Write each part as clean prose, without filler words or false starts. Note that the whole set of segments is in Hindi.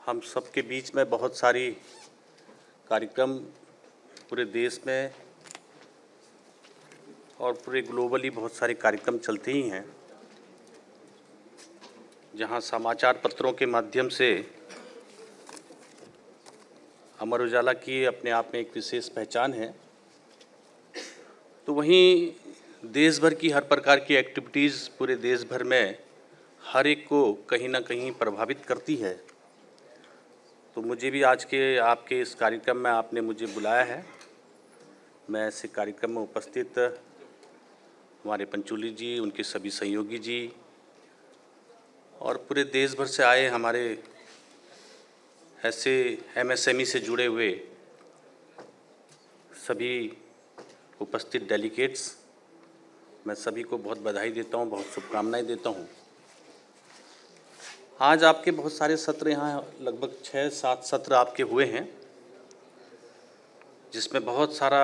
हम सबके बीच में बहुत सारी कार्यक्रम पूरे देश में और पूरे ग्लोबली बहुत सारे कार्यक्रम चलते ही हैं, जहां समाचार पत्रों के माध्यम से अमर उजाला की अपने आप में एक विशेष पहचान है। तो वहीं देश भर की हर प्रकार की एक्टिविटीज़ पूरे देश भर में हर एक को कहीं ना कहीं प्रभावित करती है। तो मुझे भी आज के आपके इस कार्यक्रम में आपने मुझे बुलाया है। मैं ऐसे कार्यक्रम में उपस्थित हमारे पंचोली जी, उनके सभी सहयोगी जी और पूरे देश भर से आए हमारे ऐसे एमएसएमई से जुड़े हुए सभी उपस्थित डेलीगेट्स, मैं सभी को बहुत बधाई देता हूँ, बहुत शुभकामनाएं देता हूँ। आज आपके बहुत सारे सत्र यहाँ लगभग 6-7 सत्र आपके हुए हैं, जिसमें बहुत सारा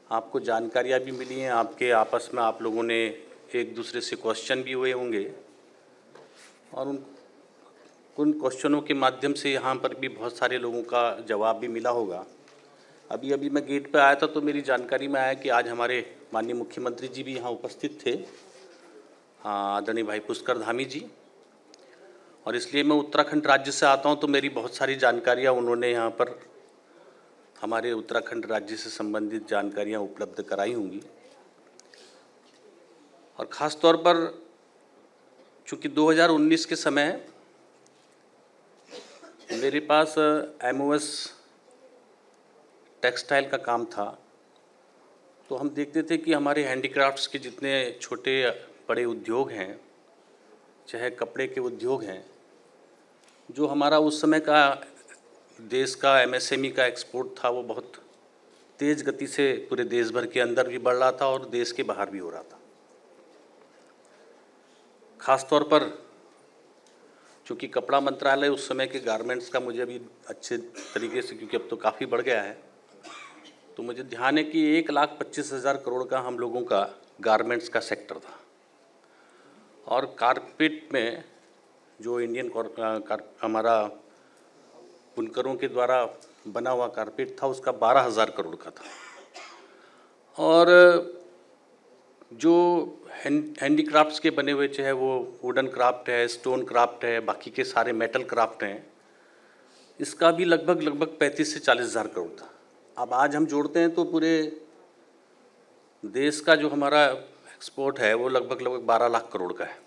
आपको जानकारियाँ भी मिली हैं। आपके आपस में आप लोगों ने एक दूसरे से क्वेश्चन भी हुए होंगे और उन क्वेश्चनों के माध्यम से यहाँ पर भी बहुत सारे लोगों का जवाब भी मिला होगा। अभी मैं गेट पे आया था तो मेरी जानकारी में आया कि आज हमारे माननीय मुख्यमंत्री जी भी यहाँ उपस्थित थे, आदरणीय भाई पुष्कर धामी जी। और इसलिए मैं उत्तराखंड राज्य से आता हूँ तो मेरी बहुत सारी जानकारियाँ उन्होंने यहाँ पर हमारे उत्तराखंड राज्य से संबंधित जानकारियाँ उपलब्ध कराई होंगी। और ख़ास तौर पर चूँकि 2019 के समय मेरे पास एमओएस टेक्सटाइल का काम था, तो हम देखते थे कि हमारे हैंडीक्राफ्ट्स के जितने छोटे बड़े उद्योग हैं, चाहे कपड़े के उद्योग हैं, जो हमारा उस समय का देश का एमएसएमई का एक्सपोर्ट था, वो बहुत तेज़ गति से पूरे देश भर के अंदर भी बढ़ रहा था और देश के बाहर भी हो रहा था। ख़ास तौर पर चूँकि कपड़ा मंत्रालय उस समय के गारमेंट्स का मुझे अभी अच्छे तरीके से, क्योंकि अब तो काफ़ी बढ़ गया है, तो मुझे ध्यान है कि 1,25,000 करोड़ का हम लोगों का गारमेंट्स का सेक्टर था। और कारपेट में जो इंडियन हमारा बुनकरों के द्वारा बना हुआ कारपेट था, उसका 12,000 करोड़ का था। और जो हैंडीक्राफ्ट्स के बने हुए, चाहे वो वुडन क्राफ्ट है, स्टोन क्राफ्ट है, बाकी के सारे मेटल क्राफ्ट हैं, इसका भी लगभग 35 से 40,000 करोड़ था। अब आज हम जोड़ते हैं तो पूरे देश का जो हमारा एक्सपोर्ट है वो लगभग 12 लाख करोड़ का है।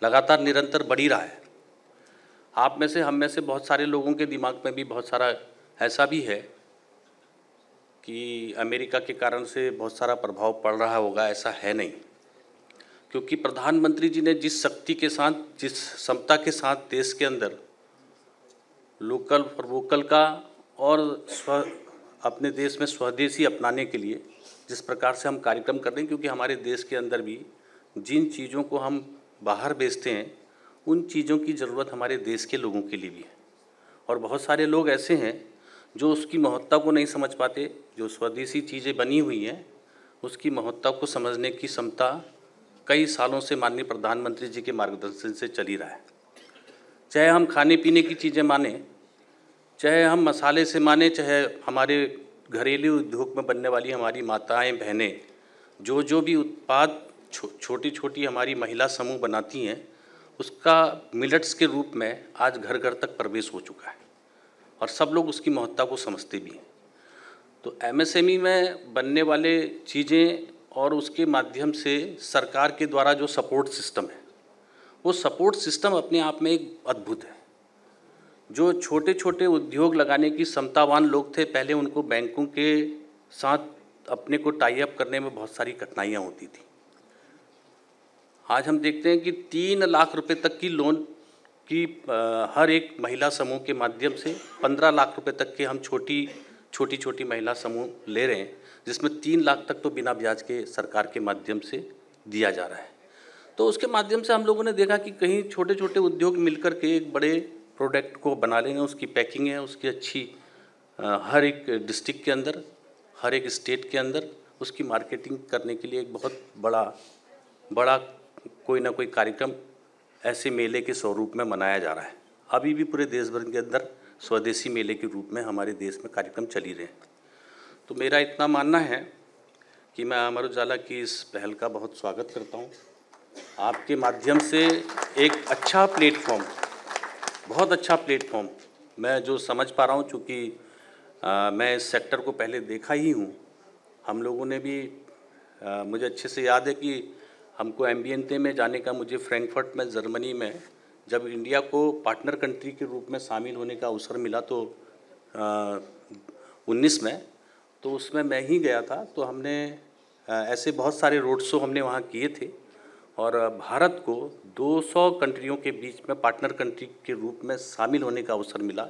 लगातार निरंतर बढ़ ही रहा है। आप में से, हम में से बहुत सारे लोगों के दिमाग में भी बहुत सारा ऐसा भी है कि अमेरिका के कारण से बहुत सारा प्रभाव पड़ रहा होगा। ऐसा है नहीं, क्योंकि प्रधानमंत्री जी ने जिस शक्ति के साथ, जिस क्षमता के साथ देश के अंदर लोकल फॉर वोकल का और अपने देश में स्वदेशी अपनाने के लिए जिस प्रकार से हम कार्यक्रम कर रहे हैं, क्योंकि हमारे देश के अंदर भी जिन चीज़ों को हम बाहर बेचते हैं, उन चीज़ों की ज़रूरत हमारे देश के लोगों के लिए भी है। और बहुत सारे लोग ऐसे हैं जो उसकी महत्ता को नहीं समझ पाते। जो स्वदेशी चीज़ें बनी हुई हैं, उसकी महत्ता को समझने की क्षमता कई सालों से माननीय प्रधानमंत्री जी के मार्गदर्शन से चल ही रहा है। चाहे हम खाने पीने की चीज़ें माने, चाहे हम मसाले से माने, चाहे हमारे घरेलू उद्योग में बनने वाली हमारी माताएं बहनें जो भी उत्पाद छोटी छोटी हमारी महिला समूह बनाती हैं, उसका मिलेट्स के रूप में आज घर घर तक प्रवेश हो चुका है और सब लोग उसकी महत्ता को समझते भी हैं। तो एमएसएमई में बनने वाले चीज़ें और उसके माध्यम से सरकार के द्वारा जो सपोर्ट सिस्टम है, वो सपोर्ट सिस्टम अपने आप में एक अद्भुत है। जो छोटे छोटे उद्योग लगाने की क्षमतावान लोग थे, पहले उनको बैंकों के साथ अपने को टाई अप करने में बहुत सारी कठिनाइयाँ होती थी। आज हम देखते हैं कि 3 लाख रुपए तक की लोन की हर एक महिला समूह के माध्यम से 15 लाख रुपए तक के हम छोटी महिला समूह ले रहे हैं, जिसमें 3 लाख तक तो बिना ब्याज के सरकार के माध्यम से दिया जा रहा है। तो उसके माध्यम से हम लोगों ने देखा कि कहीं छोटे छोटे उद्योग मिलकर के एक बड़े प्रोडक्ट को बना लेंगे, उसकी पैकिंग है, उसकी अच्छी हर एक डिस्ट्रिक्ट के अंदर, हर एक स्टेट के अंदर उसकी मार्केटिंग करने के लिए एक बहुत बड़ा कोई ना कोई कार्यक्रम ऐसे मेले के स्वरूप में मनाया जा रहा है। अभी भी पूरे देश भर के अंदर स्वदेशी मेले के रूप में हमारे देश में कार्यक्रम चल ही रहे हैं। तो मेरा इतना मानना है कि मैं अमर उजाला की इस पहल का बहुत स्वागत करता हूँ। आपके माध्यम से एक अच्छा प्लेटफॉर्म, बहुत अच्छा प्लेटफॉर्म मैं जो समझ पा रहा हूँ, चूँकि मैं इस सेक्टर को पहले देखा ही हूँ। हम लोगों ने भी मुझे अच्छे से याद है कि हमको एम्बिएंटे में जाने का, मुझे फ्रैंकफर्ट में जर्मनी में जब इंडिया को पार्टनर कंट्री के रूप में शामिल होने का अवसर मिला तो 19 में, तो उसमें मैं ही गया था। तो हमने ऐसे बहुत सारे रोड शो हमने वहाँ किए थे और भारत को 200 कंट्रियों के बीच में पार्टनर कंट्री के रूप में शामिल होने का अवसर मिला।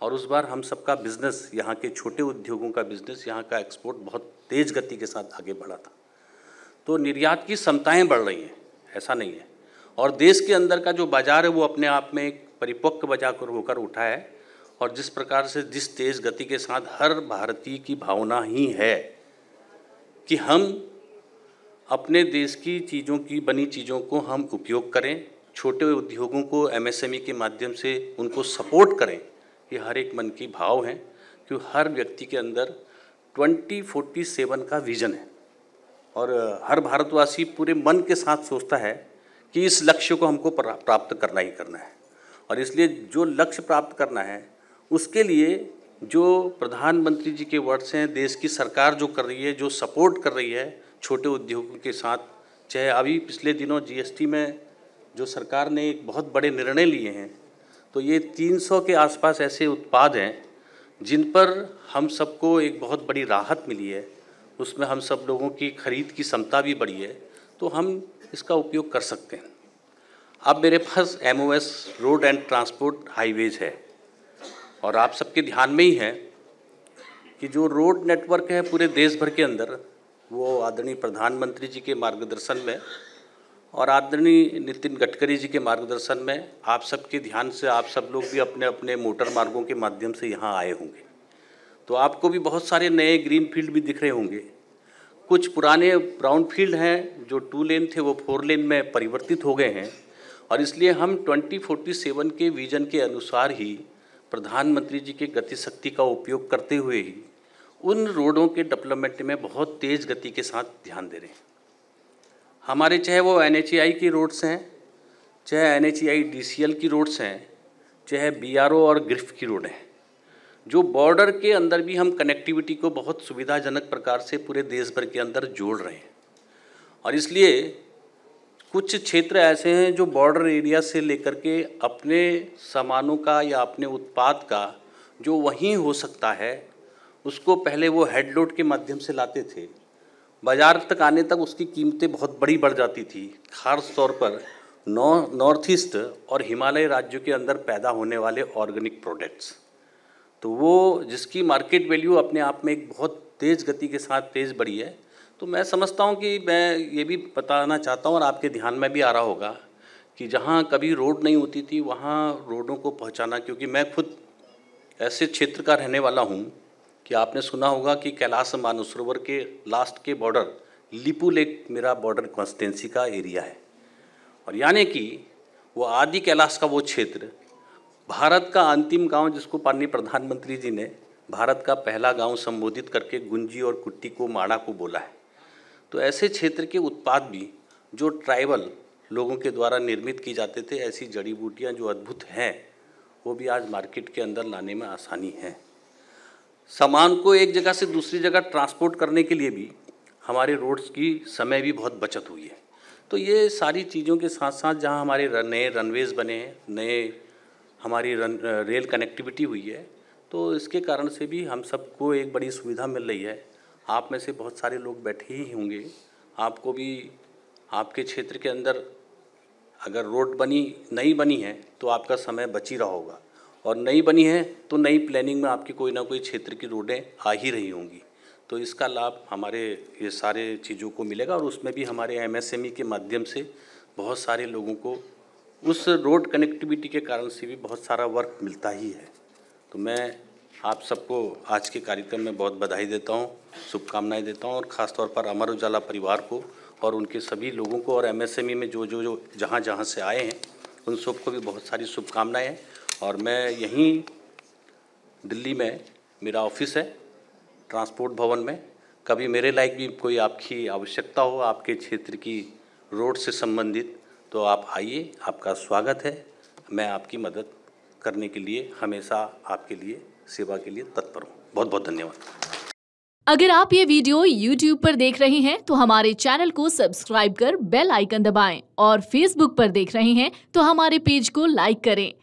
और उस बार हम सबका बिज़नेस, यहाँ के छोटे उद्योगों का बिज़नेस, यहाँ का एक्सपोर्ट बहुत तेज़ गति के साथ आगे बढ़ा था। तो निर्यात की क्षमताएँ बढ़ रही हैं, ऐसा नहीं है। और देश के अंदर का जो बाज़ार है वो अपने आप में एक परिपक्व बाजार होकर उठा है। और जिस प्रकार से, जिस तेज़ गति के साथ हर भारतीय की भावना ही है कि हम अपने देश की चीज़ों की बनी चीज़ों को हम उपयोग करें, छोटे उद्योगों को एमएसएमई के माध्यम से उनको सपोर्ट करें, ये हर एक मन की भाव है। क्योंकि हर व्यक्ति के अंदर 2047 का विज़न है और हर भारतवासी पूरे मन के साथ सोचता है कि इस लक्ष्य को हमको प्राप्त करना ही करना है। और इसलिए जो लक्ष्य प्राप्त करना है उसके लिए जो प्रधानमंत्री जी के वर्ड्स हैं, देश की सरकार जो कर रही है, जो सपोर्ट कर रही है छोटे उद्योगों के साथ, चाहे अभी पिछले दिनों जीएसटी में जो सरकार ने एक बहुत बड़े निर्णय लिए हैं, तो ये 300 के आसपास ऐसे उत्पाद हैं जिन पर हम सबको एक बहुत बड़ी राहत मिली है। उसमें हम सब लोगों की खरीद की क्षमता भी बढ़ी है, तो हम इसका उपयोग कर सकते हैं। अब मेरे पास MOS road and transport highways है और आप सबके ध्यान में ही है कि जो रोड नेटवर्क है पूरे देश भर के अंदर, वो आदरणीय प्रधानमंत्री जी के मार्गदर्शन में और आदरणीय नितिन गडकरी जी के मार्गदर्शन में आप सबके ध्यान से आप सब लोग भी अपने अपने मोटर मार्गों के माध्यम से यहाँ आए होंगे। तो आपको भी बहुत सारे नए ग्रीन फील्ड भी दिख रहे होंगे। कुछ पुराने ब्राउन फील्ड हैं जो 2 लेन थे, वो 4 लेन में परिवर्तित हो गए हैं। और इसलिए हम 2047 के विज़न के अनुसार ही प्रधानमंत्री जी के गति शक्ति का उपयोग करते हुए ही उन रोडों के डेवलपमेंट में बहुत तेज़ गति के साथ ध्यान दे रहे हैं। हमारे चाहे वो NHAI की रोड्स हैं, चाहे NHAI DCL की रोड्स हैं, चाहे BRO और ग्रिफ की रोड हैं, जो बॉर्डर के अंदर भी हम कनेक्टिविटी को बहुत सुविधाजनक प्रकार से पूरे देश भर के अंदर जोड़ रहे हैं। और इसलिए कुछ क्षेत्र ऐसे हैं जो बॉर्डर एरिया से लेकर के अपने सामानों का या अपने उत्पाद का जो वहीं हो सकता है, उसको पहले वो हेड लोड के माध्यम से लाते थे। बाज़ार तक आने तक उसकी कीमतें बहुत बड़ी बढ़ जाती थी, खास तौर पर नॉर्थ ईस्ट और हिमालय राज्यों के अंदर पैदा होने वाले ऑर्गेनिक प्रोडक्ट्स। तो वो जिसकी मार्केट वैल्यू अपने आप में एक बहुत तेज़ गति के साथ तेज़ बढ़ी है। तो मैं समझता हूँ कि मैं ये भी बताना चाहता हूँ और आपके ध्यान में भी आ रहा होगा कि जहाँ कभी रोड नहीं होती थी वहाँ रोडों को पहुँचाना, क्योंकि मैं खुद ऐसे क्षेत्र का रहने वाला हूँ कि आपने सुना होगा कि कैलाश मानसरोवर के लास्ट के बॉर्डर लिपू लेक मेरा बॉर्डर कॉन्स्टिट्यूंसी का एरिया है। और यानी कि वो आदि कैलाश का वो क्षेत्र, भारत का अंतिम गांव जिसको माननीय प्रधानमंत्री जी ने भारत का पहला गांव संबोधित करके गुंजी और कुट्टी को माड़ा को बोला है। तो ऐसे क्षेत्र के उत्पाद भी जो ट्राइबल लोगों के द्वारा निर्मित की जाते थे, ऐसी जड़ी बूटियाँ जो अद्भुत हैं, वो भी आज मार्केट के अंदर लाने में आसानी है। सामान को एक जगह से दूसरी जगह ट्रांसपोर्ट करने के लिए भी हमारे रोड्स की समय भी बहुत बचत हुई है। तो ये सारी चीज़ों के साथ साथ जहाँ हमारे नए रनवेज़ बने हैं, नए हमारी रेल कनेक्टिविटी हुई है, तो इसके कारण से भी हम सबको एक बड़ी सुविधा मिल रही है। आप में से बहुत सारे लोग बैठे ही होंगे, आपको भी आपके क्षेत्र के अंदर अगर रोड नई बनी है तो आपका समय बच ही रहा होगा, और नई बनी है तो नई प्लानिंग में आपकी कोई ना कोई क्षेत्र की रोडें आ ही रही होंगी। तो इसका लाभ हमारे ये सारे चीज़ों को मिलेगा और उसमें भी हमारे MSME के माध्यम से बहुत सारे लोगों को उस रोड कनेक्टिविटी के कारण से भी बहुत सारा वर्क मिलता ही है। तो मैं आप सबको आज के कार्यक्रम में बहुत बधाई देता हूँ, शुभकामनाएं देता हूँ, और ख़ास तौर पर अमर उजाला परिवार को और उनके सभी लोगों को और MSME में जो जहाँ से आए हैं उन सबको भी बहुत सारी शुभकामनाएं हैं। और मैं यहीं दिल्ली में मेरा ऑफिस है ट्रांसपोर्ट भवन में। कभी मेरे लायक भी कोई आपकी आवश्यकता हो आपके क्षेत्र की रोड से संबंधित, तो आप आइए, आपका स्वागत है। मैं आपकी मदद करने के लिए हमेशा आपके लिए सेवा के लिए तत्पर हूँ। बहुत बहुत धन्यवाद। अगर आप ये वीडियो YouTube पर देख रहे हैं तो हमारे चैनल को सब्सक्राइब कर बेल आइकन दबाएं और Facebook पर देख रहे हैं तो हमारे पेज को लाइक करें।